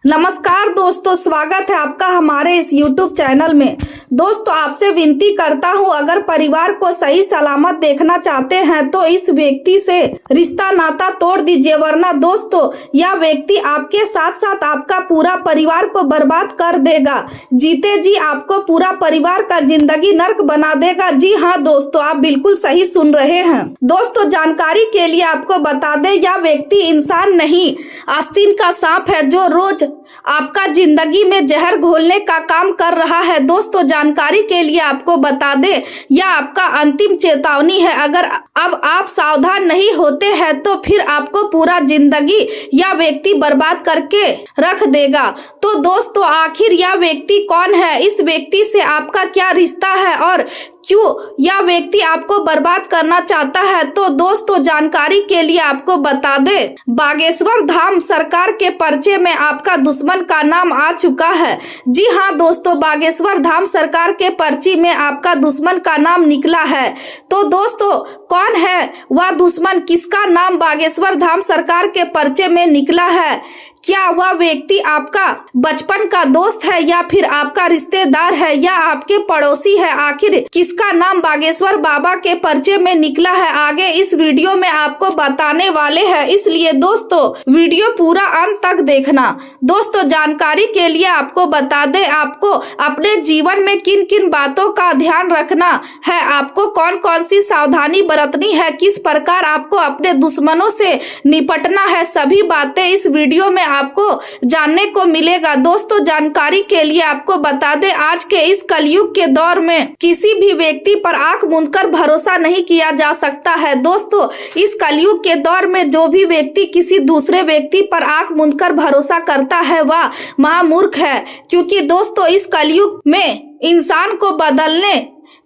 नमस्कार दोस्तों, स्वागत है आपका हमारे इस YouTube चैनल में। दोस्तों, आपसे विनती करता हूं, अगर परिवार को सही सलामत देखना चाहते हैं तो इस व्यक्ति से रिश्ता नाता तोड़ दीजिए, वरना दोस्तों यह व्यक्ति आपके साथ साथ आपका पूरा परिवार को बर्बाद कर देगा। जीते जी आपको पूरा परिवार का जिंदगी नर्क बना देगा। जी हाँ दोस्तों, आप बिल्कुल सही सुन रहे हैं। दोस्तों, जानकारी के लिए आपको बता दें, यह व्यक्ति इंसान नहीं आस्तीन का सांप है जो रोज आपका जिंदगी में जहर घोलने का काम कर रहा है। दोस्तों, जानकारी के लिए आपको बता दें, यह आपका अंतिम चेतावनी है। अगर अब आप सावधान नहीं होते हैं तो फिर आपको पूरा जिंदगी यह व्यक्ति बर्बाद करके रख देगा। तो दोस्तों, आखिर यह व्यक्ति कौन है, इस व्यक्ति से आपका क्या रिश्ता है और क्यों यह व्यक्ति आपको बर्बाद करना चाहता है? तो दोस्तों, जानकारी के लिए आपको बता दें, बागेश्वर धाम सरकार के पर्चे में आपका दुश्मन का नाम आ चुका है। जी हाँ दोस्तों, बागेश्वर धाम सरकार के पर्ची में आपका दुश्मन का नाम निकला है। तो दोस्तों, कौन है वह दुश्मन, किसका नाम बागेश्वर धाम सरकार के पर्चे में निकला है? क्या वह व्यक्ति आपका बचपन का दोस्त है या फिर आपका रिश्तेदार है या आपके पड़ोसी है? आखिर किसका नाम बागेश्वर बाबा के पर्चे में निकला है, आगे इस वीडियो में आपको बताने वाले हैं। इसलिए दोस्तों, वीडियो पूरा अंत तक देखना। दोस्तों, जानकारी के लिए आपको बता दें, आपको अपने जीवन में किन किन बातों का ध्यान रखना है, आपको कौन कौन सी सावधानी बरतनी है, किस प्रकार आपको अपने दुश्मनों से निपटना है, सभी बातें इस वीडियो में आपको जानने को मिलेगा। दोस्तों, जानकारी के लिए आपको बता दें, आज के इस कलयुग के दौर में किसी भी व्यक्ति पर आंख मूंदकर भरोसा नहीं किया जा सकता है। दोस्तों, इस कलयुग के दौर में जो भी व्यक्ति किसी दूसरे व्यक्ति पर आंख मूंदकर भरोसा करता है वह महामूर्ख है, क्योंकि दोस्तों इस कलयुग में इंसान को बदलने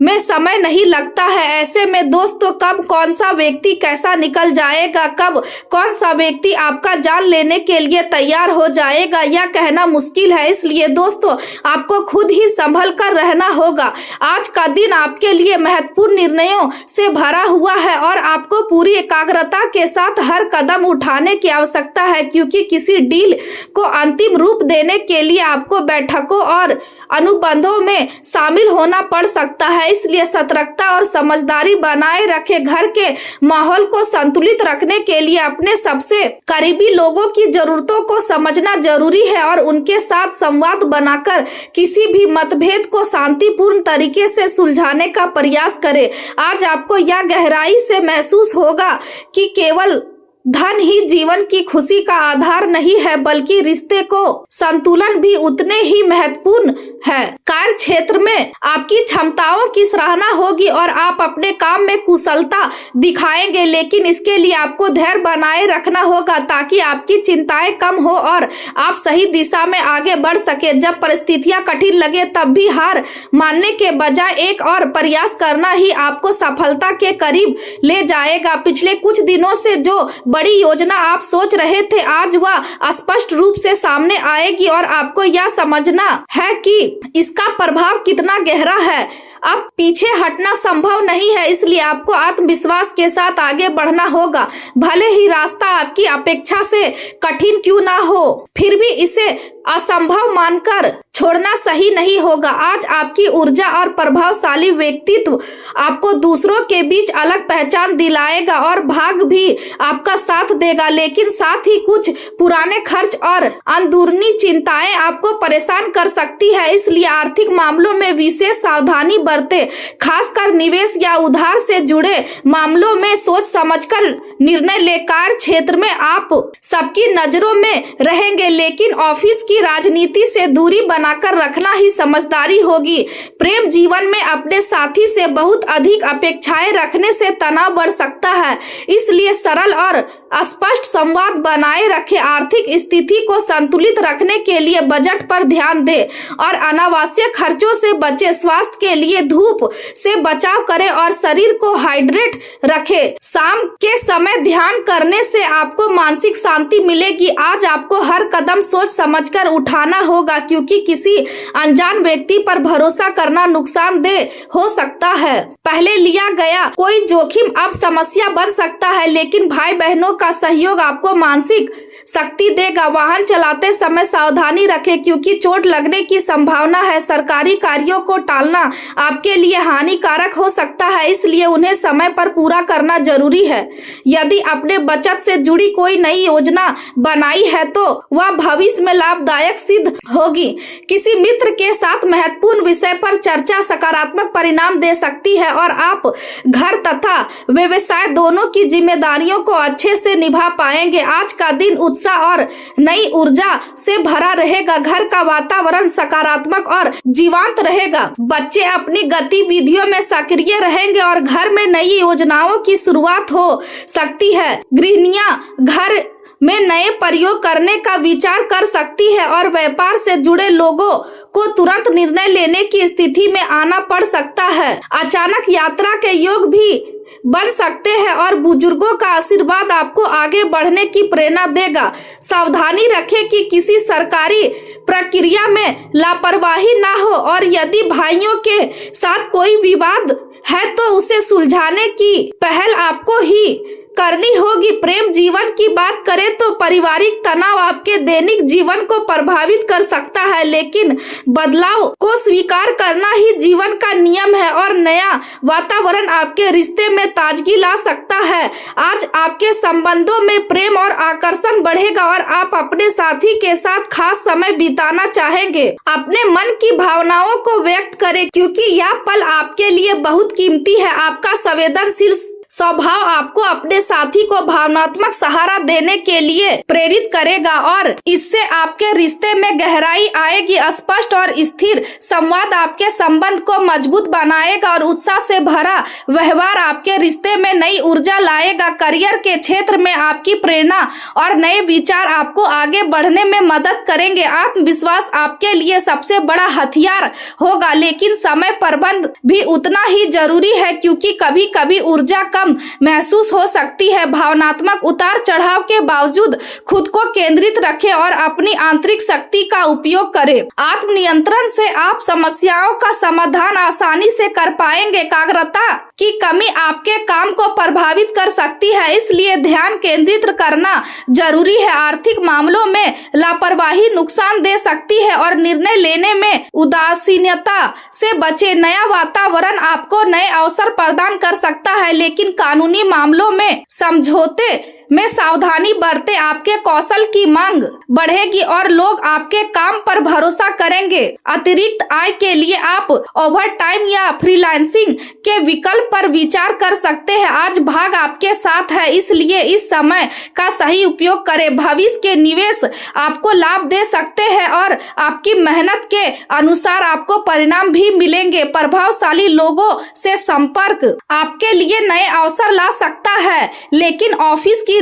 में समय नहीं लगता है। ऐसे में दोस्तों, कब कौन सा व्यक्ति कैसा निकल जाएगा, कब कौन सा व्यक्ति आपका जान लेने के लिए तैयार हो जाएगा, यह कहना मुश्किल है। इसलिए दोस्तों, आपको खुद ही संभल कर रहना होगा। आज का दिन आपके लिए महत्वपूर्ण निर्णयों से भरा हुआ है और आपको पूरी एकाग्रता के साथ हर कदम उठाने की आवश्यकता है, क्योंकि किसी डील को अंतिम रूप देने के लिए आपको बैठकों और अनुबंधों में शामिल होना पड़ सकता है। इसलिए सतर्कता और समझदारी बनाए रखें। घर के माहौल को संतुलित रखने के लिए अपने सबसे करीबी लोगों की जरूरतों को समझना जरूरी है और उनके साथ संवाद बनाकर किसी भी मतभेद को शांतिपूर्ण तरीके से सुलझाने का प्रयास करें। आज आपको यह गहराई से महसूस होगा कि केवल धन ही जीवन की खुशी का आधार नहीं है, बल्कि रिश्ते को संतुलन भी उतने ही महत्वपूर्ण है। कार्य क्षेत्र में आपकी क्षमताओं की सराहना होगी और आप अपने काम में कुशलता दिखाएंगे, लेकिन इसके लिए आपको धैर्य बनाए रखना होगा ताकि आपकी चिंताएं कम हो और आप सही दिशा में आगे बढ़ सके। जब परिस्थितियां कठिन लगे तब भी हार मानने के बजाय एक और प्रयास करना ही आपको सफलता के करीब ले जाएगा। पिछले कुछ दिनों से जो बड़ी योजना आप सोच रहे थे, आज वह स्पष्ट रूप से सामने आएगी और आपको यह समझना है कि इसका प्रभाव कितना गहरा है। अब पीछे हटना संभव नहीं है, इसलिए आपको आत्मविश्वास के साथ आगे बढ़ना होगा। भले ही रास्ता आपकी अपेक्षा से कठिन क्यों ना हो, फिर भी इसे असंभव मानकर छोड़ना सही नहीं होगा। आज आपकी ऊर्जा और प्रभावशाली व्यक्तित्व आपको दूसरों के बीच अलग पहचान दिलाएगा और भाग्य भी आपका साथ देगा, लेकिन साथ ही कुछ पुराने खर्च और अंदरूनी चिंताएं आपको परेशान कर सकती है। इसलिए आर्थिक मामलों में विशेष सावधानी बरते, खासकर निवेश या उधार से जुड़े मामलों में सोच समझकर निर्णय ले। कार्य क्षेत्र में आप सबकी नजरों में रहेंगे, लेकिन ऑफिस की राजनीति से दूरी बनाकर रखना ही समझदारी होगी। प्रेम जीवन में अपने साथी से बहुत अधिक अपेक्षाएं रखने से तनाव बढ़ सकता है, इसलिए सरल और स्पष्ट संवाद बनाए रखें। आर्थिक स्थिति को संतुलित रखने के लिए बजट पर ध्यान दें और अनावश्यक खर्चों से बचें। स्वास्थ्य के लिए धूप से बचाव करें और शरीर को हाइड्रेट रखें। शाम के समय ध्यान करने से आपको मानसिक शांति मिलेगी। आज आपको हर कदम सोच समझकर उठाना होगा, क्योंकि किसी अनजान व्यक्ति पर भरोसा करना नुकसानदेह हो सकता है। पहले लिया गया कोई जोखिम अब समस्या बन सकता है, लेकिन भाई बहनों का सहयोग आपको मानसिक शक्ति देगा। वाहन चलाते समय सावधानी रखें क्योंकि चोट लगने की संभावना है। सरकारी कार्यों को टालना आपके लिए हानिकारक हो सकता है, इसलिए उन्हें समय पर पूरा करना जरूरी है। यदि आपने बचत से जुड़ी कोई नई योजना बनाई है तो वह भविष्य में लाभदायक सिद्ध होगी। किसी मित्र के साथ महत्वपूर्ण विषय पर चर्चा सकारात्मक परिणाम दे सकती है और आप घर तथा व्यवसाय दोनों की जिम्मेदारियों को अच्छे से निभा पाएंगे। आज का दिन उत्साह और नई ऊर्जा से भरा रहेगा। घर का वातावरण सकारात्मक और जीवंत रहेगा। बच्चे अपनी गतिविधियों में सक्रिय रहेंगे और घर में नई योजनाओं की शुरुआत हो सकती है। गृहिणियां घर में नए प्रयोग करने का विचार कर सकती है और व्यापार से जुड़े लोगों को तुरंत निर्णय लेने की स्थिति में आना पड़ सकता है। अचानक यात्रा के योग भी बन सकते हैं और बुजुर्गों का आशीर्वाद आपको आगे बढ़ने की प्रेरणा देगा। सावधानी रखें कि किसी सरकारी प्रक्रिया में लापरवाही ना हो और यदि भाइयों के साथ कोई विवाद है तो उसे सुलझाने की पहल आपको ही करनी होगी। प्रेम जीवन की बात करें तो पारिवारिक तनाव आपके दैनिक जीवन को प्रभावित कर सकता है, लेकिन बदलाव को स्वीकार करना ही जीवन का नियम है और नया वातावरण आपके रिश्ते में ताजगी ला सकता है। आज आपके संबंधों में प्रेम और आकर्षण बढ़ेगा और आप अपने साथी के साथ खास समय बिताना चाहेंगे। अपने मन की भावनाओं को व्यक्त करें क्योंकि यह पल आपके लिए बहुत कीमती है। आपका संवेदनशील स्वभाव आपको अपने साथी को भावनात्मक सहारा देने के लिए प्रेरित करेगा और इससे आपके रिश्ते में गहराई आएगी। स्पष्ट और स्थिर संवाद आपके संबंध को मजबूत बनाएगा और उत्साह से भरा व्यवहार आपके रिश्ते में नई ऊर्जा लाएगा। करियर के क्षेत्र में आपकी प्रेरणा और नए विचार आपको आगे बढ़ने में मदद करेंगे। आत्मविश्वास आपके लिए सबसे बड़ा हथियार होगा, लेकिन समय प्रबंध भी उतना ही जरूरी है क्योंकि कभी कभी ऊर्जा कम महसूस हो सकती है। भावनात्मक उतार चढ़ाव के बावजूद खुद को केंद्रित रखें और अपनी आंतरिक शक्ति का उपयोग करें। आत्मनियंत्रण से आप समस्याओं का समाधान आसानी से कर पाएंगे। एकाग्रता की कमी आपके काम को प्रभावित कर सकती है, इसलिए ध्यान केंद्रित करना जरूरी है। आर्थिक मामलों में लापरवाही नुकसान दे सकती है और निर्णय लेने में उदासीनता से बचें। नया वातावरण आपको नए अवसर प्रदान कर सकता है, लेकिन कानूनी मामलों में समझौते में सावधानी बरतें। आपके कौशल की मांग बढ़ेगी और लोग आपके काम पर भरोसा करेंगे। अतिरिक्त आय के लिए आप ओवर टाइम या फ्रीलांसिंग के विकल्प पर विचार कर सकते हैं। आज भाग आपके साथ है, इसलिए इस समय का सही उपयोग करें। भविष्य के निवेश आपको लाभ दे सकते हैं और आपकी मेहनत के अनुसार आपको परिणाम भी मिलेंगे। प्रभावशाली लोगों से संपर्क आपके लिए नए अवसर ला सकता है, लेकिन ऑफिस की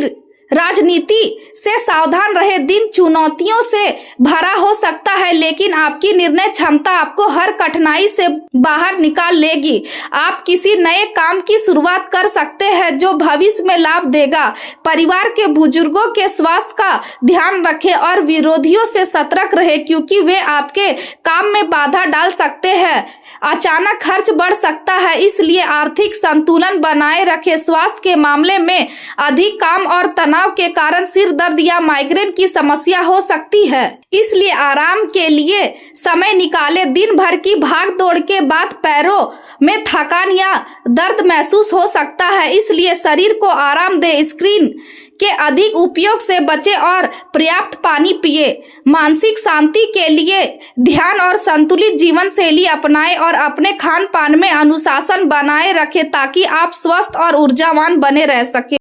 राजनीति से सावधान रहे। दिन चुनौतियों से भरा हो सकता है, लेकिन आपकी निर्णय क्षमता आपको हर कठिनाई से बाहर निकाल लेगी। आप किसी नए काम की शुरुआत कर सकते हैं जो भविष्य में लाभ देगा। परिवार के बुजुर्गों के स्वास्थ्य का ध्यान रखें और विरोधियों से सतर्क रहे क्योंकि वे आपके काम में बाधा डाल सकते हैं। अचानक खर्च बढ़ सकता है, इसलिए आर्थिक संतुलन बनाए रखें। स्वास्थ्य के मामले में अधिक काम और तनाव के कारण सिर दर्द या माइग्रेन की समस्या हो सकती है, इसलिए आराम के लिए समय निकालें। दिन भर की भाग दौड़ के बाद पैरों में थकान या दर्द महसूस हो सकता है, इसलिए शरीर को आराम दें। स्क्रीन के अधिक उपयोग से बचें और पर्याप्त पानी पिए। मानसिक शांति के लिए ध्यान और संतुलित जीवन शैली अपनाएं और अपने खान पान में अनुशासन बनाए रखें ताकि आप स्वस्थ और ऊर्जावान बने रह सकें।